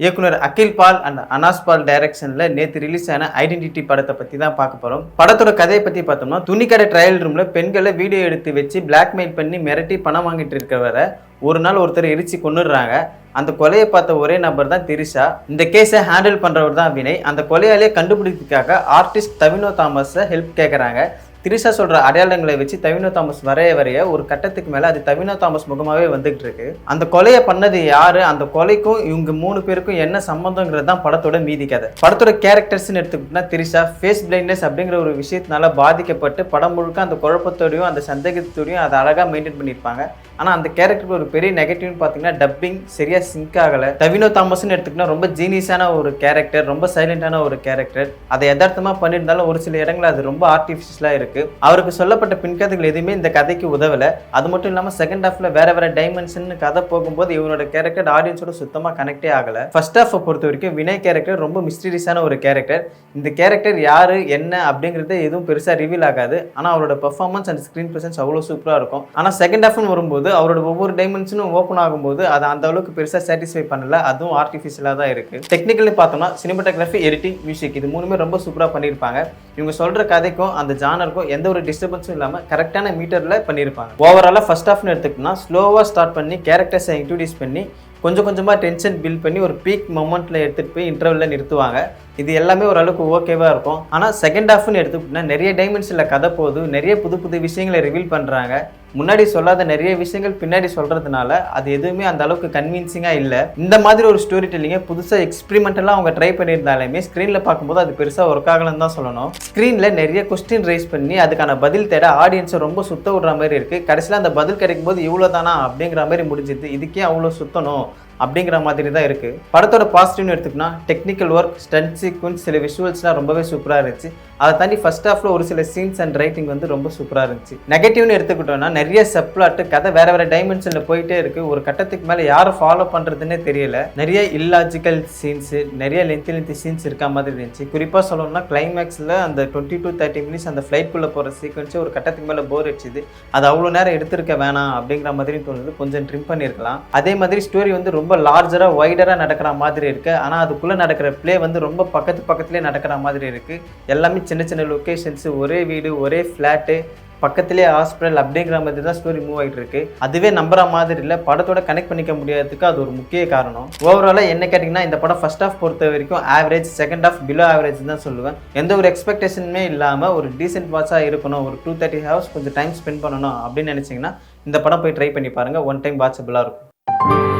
இயக்குனர் அகில் ball and Anas பால் டைரக்ஷன்ல நேற்று ரிலீஸ் ஆன ஐடென்டிட்டி படத்தை பத்தி தான் பார்க்க போறோம். படத்தோட கதையை பத்தி பார்த்தோம்னா, துணிக்கடை ட்ரையல் ரூம்ல பெண்களை வீடியோ எடுத்து வச்சு பிளாக்மெயில் பண்ணி மிரட்டி பணம் வாங்கிட்டு இருக்கவரை ஒரு நாள் ஒருத்தர் எரிச்சு கொன்னுடுறாங்க. அந்த கொலையை பார்த்த ஒரே நபர் தான் திரிஷா. இந்த கேஸை ஹேண்டில் பண்றவர் தான் வினய். அந்த கொலையாலே கண்டுபிடிக்கிறதுக்காக ஆர்டிஸ்ட் தவினோ தாமஸை ஹெல்ப் கேட்கறாங்க. திரிஷா சொல்ற அடையாளங்களை வச்சு தவினோ தாமஸ் வரைய ஒரு கட்டத்துக்கு மேல அது தவினோ தாமஸ் முகமாவே வந்துகிட்டு இருக்கு. அந்த கொலையை பண்ணது யாரு, அந்த கொலைக்கும் இவங்க 3 பேருக்கும் என்ன சம்பந்தங்கிறது தான் படத்தோட மீதி கதை. படத்தோட கேரக்டர்ஸ்ன்னு எடுத்துக்கிட்டா திரிஷா ஃபேஸ் பிளைண்ட்னஸ் அப்படிங்கிற ஒரு விஷயத்தினால பாதிக்கப்பட்டு படம் முழுக்க அந்த குழப்பத்தோடையும் அந்த சந்தேகத்தோடையும் அதை அழகா மெயின்டைன் பண்ணியிருப்பாங்க. ஆனா அந்த கேரக்டருக்கு ஒரு பெரிய நெகட்டிவ்னு பாத்தீங்கன்னா டப்பிங் சரியா சிங்க் ஆகல. தவினோ தாமஸ்ன்னு எடுத்துக்கிட்டா ரொம்ப ஜீனியஸான ஒரு கேரக்டர், ரொம்ப சைலண்டான ஒரு கேரக்டர். அதை யதார்த்தமா பண்ணியிருந்தாலும் ஒரு சில இடங்கள் அது ரொம்ப ஆர்டிஃபிஷியலா இருக்கு. அவருக்கு சொல்லப்பட்ட பின்கதைகள் எதுவுமே இந்த கதைக்கு உதவல. அது மட்டும் இல்லாம செகண்ட் ஹாஃப்ல வேற டைமென்ஷன் கதை போகும்போது இவனோட கேரக்டர் ஆடியன்ஸோட சுத்தமா கனெக்டே ஆகல. ஃபர்ஸ்ட் ஹாஃப் பொறுத்த வரைக்கும் வினய் கேரக்டர் ரொம்ப மிஸ்டீரியஸான ஒரு கேரக்டர். இந்த கேரக்டர் யாரு என்ன அப்படிங்கிறது எதுவும் பெருசா ரிவீல் ஆகாது. ஆனா அவரோட பெர்ஃபார்மன்ஸ் அண்ட் ஸ்கிரீன் பிரசன்ஸ் அவ்வளவு சூப்பரா இருக்கும். ஆனா செகண்ட் ஹாஃப்னு வரும்போது அவரோட ஒவ்வொரு டைமென்ஷனும் ஓப்பன் ஆகும்போது அது அந்த அளவுக்கு பெருசா சாட்டிஸ்ஃபை பண்ணல. அதுவும் ஆர்டிஃபிஷியலா தான் இருக்கு. டெக்னிக்கலி பார்த்தோம்னா சினிமாட்டோகிராஃபி, எடிட்டிங், மியூசிக் இது 3மே ரொம்ப சூப்பரா பண்ணியிருப்பாங்க. இவங்க சொல்ற கதைக்கும் அந்த ஜானருக்கும் எந்த ஒரு டிஸ்டர்பன்ஸும் இல்லாம கரெக்டான மீட்டர்ல பண்ணியிருப்பாங்க. ஓவராலா ஃபர்ஸ்ட் ஹாஃப்னு எடுத்துக்கிட்டோம்னா ஸ்லோவா ஸ்டார்ட் பண்ணி கேரக்டர்ஸை இன்ட்ரோடியூஸ் பண்ணி கொஞ்சம் கொஞ்சமா டென்ஷன் பில்ட் பண்ணி ஒரு பீக் மொமெண்ட்ல எடுத்துட்டு போய் இன்டர்வல்ல நிறுத்துவாங்க. இது எல்லாமே ஓரளவுக்கு ஓகேவா இருக்கும். ஆனா செகண்ட் ஹாஃப்னு எடுத்துக்கிட்டோம்னா நிறைய டைமென்ஷன்ல கதை போகுது, நிறைய புது விஷயங்களை ரிவீல் பண்றாங்க. முன்னாடி சொல்லாத நிறைய விஷயங்கள் பின்னாடி சொல்றதுனால அது எதுவுமே அந்த அளவுக்கு கன்வின்சிங்கா இல்ல. இந்த மாதிரி ஒரு ஸ்டோரி டெல்லிங்க புதுசா எக்ஸ்பெரிமெண்டலா அவங்க ட்ரை பண்ணியிருந்தாலுமே ஸ்கிரீன்ல பார்க்கும்போது அது பெருசா ஒர்க் ஆகலன்னு தான் சொல்லணும். ஸ்கிரீன்ல நிறைய கொஸ்டின் ரைஸ் பண்ணி அதுக்கான பதில் தேட ஆடியன்ஸை ரொம்ப சுத்த விடுற மாதிரி இருக்கு. கடைசியில் அந்த பதில் கிடைக்கும் போது இவ்வளவுதானா அப்படிங்கிற மாதிரி முடிஞ்சுது. இதுக்கே அவ்வளவு சுத்தணும் அப்படிங்கிற மாதிரி தான் இருக்கு. படத்தோட பாசிட்டிவ்னு எடுத்துக்கினா டெக்னிக்கல் ஒர்க், ஸ்டண்ட் சீக்வன்ஸ், சில விஷுவல்ஸ்லாம் ரொம்பவே சூப்பராக இருந்துச்சு. அதை தாண்டி ஃபர்ஸ்ட் ஹாஃப்ல ஒரு சில சீன்ஸ் அண்ட் ரைட்டிங் வந்து ரொம்ப சூப்பராக இருந்துச்சு. நெகட்டிவ்னு எடுத்துக்கிட்டோம்னா நிறைய சப்ளாட்டு கதை வேற டைமென்ஷன்ல போயிட்டே இருக்கு. ஒரு கட்டத்துக்கு மேலே யாரை ஃபாலோ பண்றதுன்னே தெரியல. நிறைய இல்லாஜிக்கல் சீன்ஸ், நிறைய லென்த்தி சீன்ஸ் இருக்க மாதிரி இருந்துச்சு. குறிப்பாக சொல்லணும்னா கிளைமேக்ஸில் அந்த 20 to 30 மினிட்ஸ் அந்த ஃப்ளைட்குள்ளே போகிற சீக்வன்ஸே ஒரு கட்டத்துக்கு மேலே போர் அடிச்சுது. அது அவ்வளோ நேரம் எடுத்திருக்க வேணாம் அப்படிங்கிற மாதிரி தோணுது. கொஞ்சம் ட்ரிம் பண்ணியிருக்கலாம். அதே மாதிரி ஸ்டோரி வந்து ரொம்ப லார்ஜரா வைடரா நடக்கிற மாதிரி இருக்கு. ஆனா அதுக்குள்ள நடக்கிற பிளே வந்து ரொம்ப பக்கத்துலேயே நடக்கிற மாதிரி இருக்கு. எல்லாமே சின்ன லொகேஷன்ஸ், ஒரே வீடு, ஒரே ஃபிளாட்டு, பக்கத்திலேயே ஹாஸ்பிட்டல் அப்படிங்கிற மாதிரி தான் ஸ்டோரி மூவ் ஆகிட்டு இருக்கு. அதுவே நம்புற மாதிரி இல்லை. படத்தோட கனெக்ட் பண்ணிக்க முடியாததுக்கு அது ஒரு முக்கிய காரணம். ஓவராலா என்ன கேட்டிங்கன்னா இந்த படம் ஃபர்ஸ்ட் ஹாஃப் பொறுத்த வரைக்கும் average, second half below average தான் சொல்லுவேன். எந்த ஒரு எக்ஸ்பெக்டேஷனுமே இல்லாமல் ஒரு டீசென்ட் வாட்சாக இருக்கணும், ஒரு 230 ஹவர்ஸ் கொஞ்சம் டைம் ஸ்பெண்ட் பண்ணணும் அப்படின்னு நினச்சிங்கன்னா இந்த படம் போய் ட்ரை பண்ணி பாருங்கள். ஒன் டைம் வாட்சபிளாக இருக்கும்.